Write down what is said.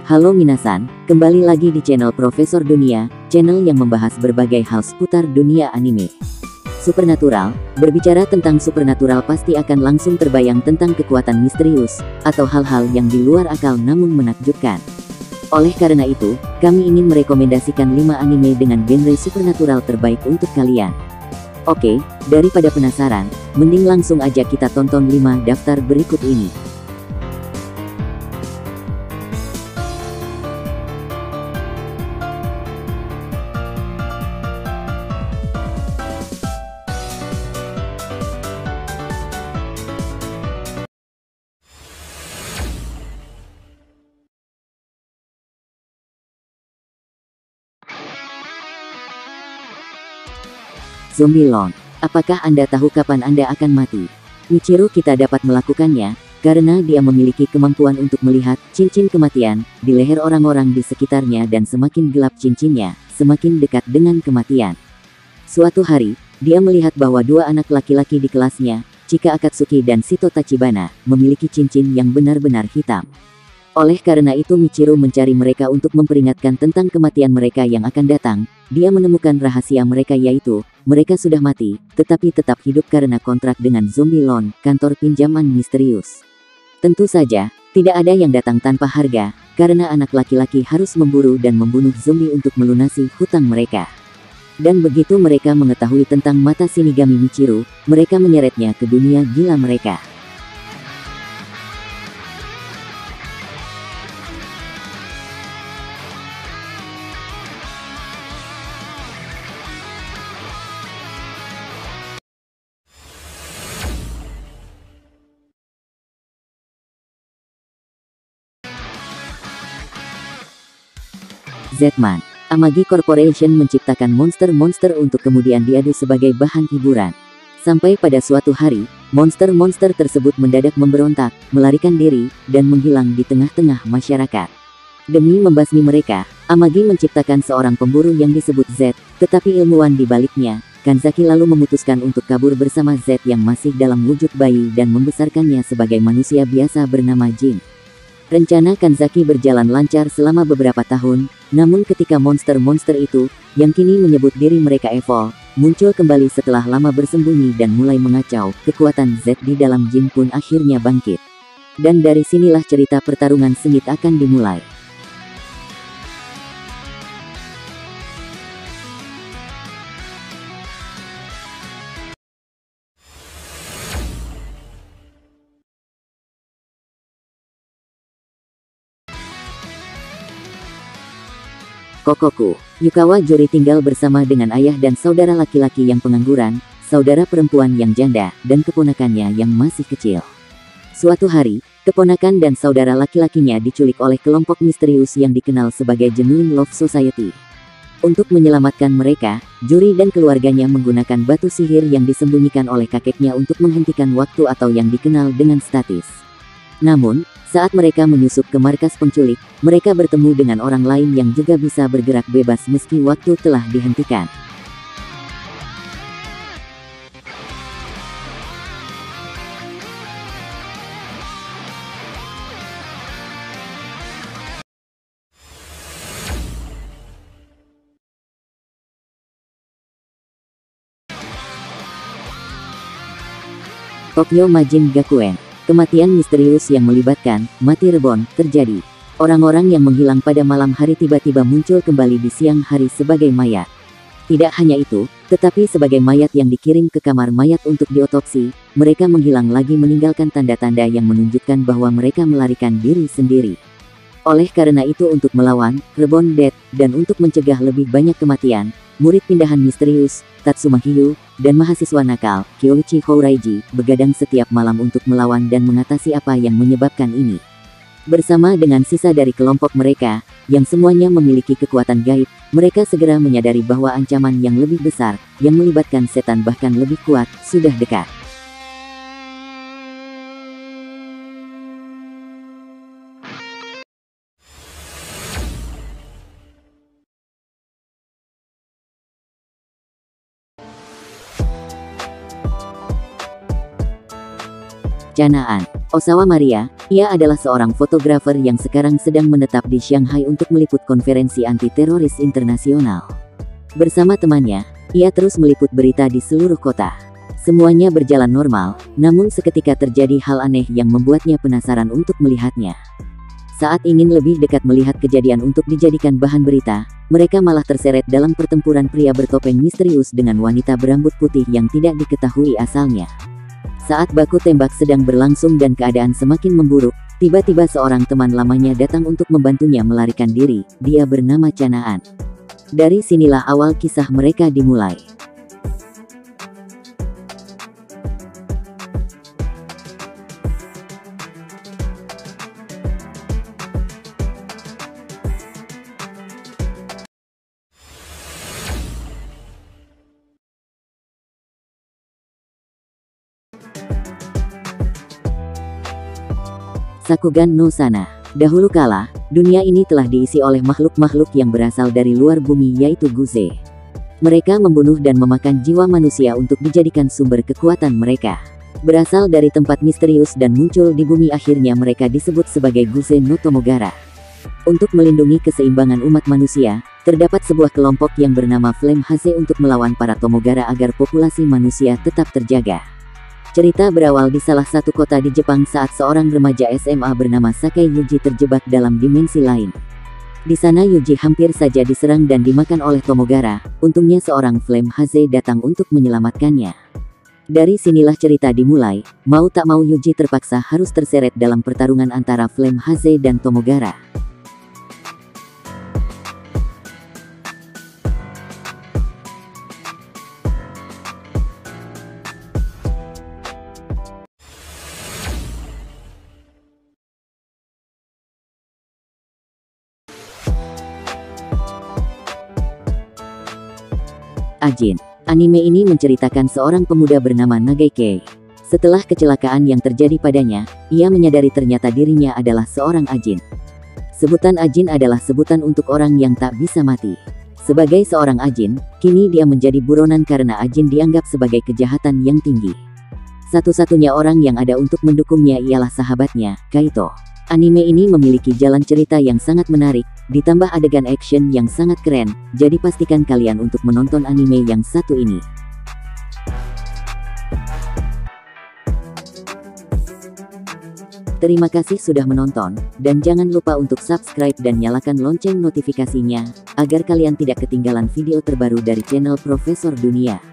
Halo minasan, kembali lagi di channel Profesor Dunia, channel yang membahas berbagai hal seputar dunia anime. Supernatural, berbicara tentang supernatural pasti akan langsung terbayang tentang kekuatan misterius, atau hal-hal yang di luar akal namun menakjubkan. Oleh karena itu, kami ingin merekomendasikan 5 anime dengan genre supernatural terbaik untuk kalian. Oke, daripada penasaran, mending langsung aja kita tonton 5 daftar berikut ini. Zombieland. Apakah Anda tahu kapan Anda akan mati? Michiru kita dapat melakukannya, karena dia memiliki kemampuan untuk melihat cincin kematian di leher orang-orang di sekitarnya dan semakin gelap cincinnya, semakin dekat dengan kematian. Suatu hari, dia melihat bahwa 2 anak laki-laki di kelasnya, Chika Akatsuki dan Shito Tachibana, memiliki cincin yang benar-benar hitam. Oleh karena itu Michiru mencari mereka untuk memperingatkan tentang kematian mereka yang akan datang. Dia menemukan rahasia mereka yaitu, mereka sudah mati, tetapi tetap hidup karena kontrak dengan Zombieland, kantor pinjaman misterius. Tentu saja, tidak ada yang datang tanpa harga, karena anak laki-laki harus memburu dan membunuh zombie untuk melunasi hutang mereka. Dan begitu mereka mengetahui tentang mata Shinigami Michiru, mereka menyeretnya ke dunia gila mereka. Zetman. Amagi Corporation menciptakan monster-monster untuk kemudian diadu sebagai bahan hiburan. Sampai pada suatu hari, monster-monster tersebut mendadak memberontak, melarikan diri, dan menghilang di tengah-tengah masyarakat. Demi membasmi mereka, Amagi menciptakan seorang pemburu yang disebut Z, tetapi ilmuwan di baliknya, Kanzaki lalu memutuskan untuk kabur bersama Z yang masih dalam wujud bayi dan membesarkannya sebagai manusia biasa bernama Jin. Rencana Kanzaki berjalan lancar selama beberapa tahun, namun ketika monster-monster itu, yang kini menyebut diri mereka Evil, muncul kembali setelah lama bersembunyi dan mulai mengacau, kekuatan Z di dalam Jin pun akhirnya bangkit. Dan dari sinilah cerita pertarungan sengit akan dimulai. Kokoku. Yukawa Juri tinggal bersama dengan ayah dan saudara laki-laki yang pengangguran, saudara perempuan yang janda, dan keponakannya yang masih kecil. Suatu hari, keponakan dan saudara laki-lakinya diculik oleh kelompok misterius yang dikenal sebagai Genuine Love Society. Untuk menyelamatkan mereka, Juri dan keluarganya menggunakan batu sihir yang disembunyikan oleh kakeknya untuk menghentikan waktu atau yang dikenal dengan statis. Namun, saat mereka menyusup ke markas penculik, mereka bertemu dengan orang lain yang juga bisa bergerak bebas meski waktu telah dihentikan. Tokyo Majin Gakuen. Kematian misterius yang melibatkan mati reborn terjadi. Orang-orang yang menghilang pada malam hari tiba-tiba muncul kembali di siang hari sebagai mayat. Tidak hanya itu, tetapi sebagai mayat yang dikirim ke kamar mayat untuk diotopsi, mereka menghilang lagi meninggalkan tanda-tanda yang menunjukkan bahwa mereka melarikan diri sendiri. Oleh karena itu untuk melawan Reborn Dead dan untuk mencegah lebih banyak kematian, murid pindahan misterius, Tatsuma Hiyu, dan mahasiswa nakal, Kyoichi Houraiji, begadang setiap malam untuk melawan dan mengatasi apa yang menyebabkan ini. Bersama dengan sisa dari kelompok mereka, yang semuanya memiliki kekuatan gaib, mereka segera menyadari bahwa ancaman yang lebih besar, yang melibatkan setan bahkan lebih kuat, sudah dekat. Canaan Osawa Maria, ia adalah seorang fotografer yang sekarang sedang menetap di Shanghai untuk meliput konferensi anti-teroris internasional. Bersama temannya, ia terus meliput berita di seluruh kota. Semuanya berjalan normal, namun seketika terjadi hal aneh yang membuatnya penasaran untuk melihatnya. Saat ingin lebih dekat melihat kejadian untuk dijadikan bahan berita, mereka malah terseret dalam pertempuran pria bertopeng misterius dengan wanita berambut putih yang tidak diketahui asalnya. Saat baku tembak sedang berlangsung dan keadaan semakin memburuk, tiba-tiba seorang teman lamanya datang untuk membantunya melarikan diri. Dia bernama Canaan. Dari sinilah awal kisah mereka dimulai. Sakugan no Sana. Dahulu kala, dunia ini telah diisi oleh makhluk-makhluk yang berasal dari luar bumi yaitu Guze. Mereka membunuh dan memakan jiwa manusia untuk dijadikan sumber kekuatan mereka. Berasal dari tempat misterius dan muncul di bumi, akhirnya mereka disebut sebagai Guze no Tomogara. Untuk melindungi keseimbangan umat manusia, terdapat sebuah kelompok yang bernama Flame Haze untuk melawan para Tomogara agar populasi manusia tetap terjaga. Cerita berawal di salah satu kota di Jepang saat seorang remaja SMA bernama Sakai Yuji terjebak dalam dimensi lain. Di sana Yuji hampir saja diserang dan dimakan oleh Tomogara. Untungnya seorang Flame Haze datang untuk menyelamatkannya. Dari sinilah cerita dimulai. Mau tak mau Yuji terpaksa harus terseret dalam pertarungan antara Flame Haze dan Tomogara. Ajin. Anime ini menceritakan seorang pemuda bernama Nagaike. Setelah kecelakaan yang terjadi padanya, ia menyadari ternyata dirinya adalah seorang Ajin. Sebutan Ajin adalah sebutan untuk orang yang tak bisa mati. Sebagai seorang Ajin, kini dia menjadi buronan karena Ajin dianggap sebagai kejahatan yang tinggi. Satu-satunya orang yang ada untuk mendukungnya ialah sahabatnya, Kaito. Anime ini memiliki jalan cerita yang sangat menarik, ditambah adegan action yang sangat keren, jadi pastikan kalian untuk menonton anime yang satu ini. Terima kasih sudah menonton, dan jangan lupa untuk subscribe dan nyalakan lonceng notifikasinya, agar kalian tidak ketinggalan video terbaru dari channel Profesor Dunia.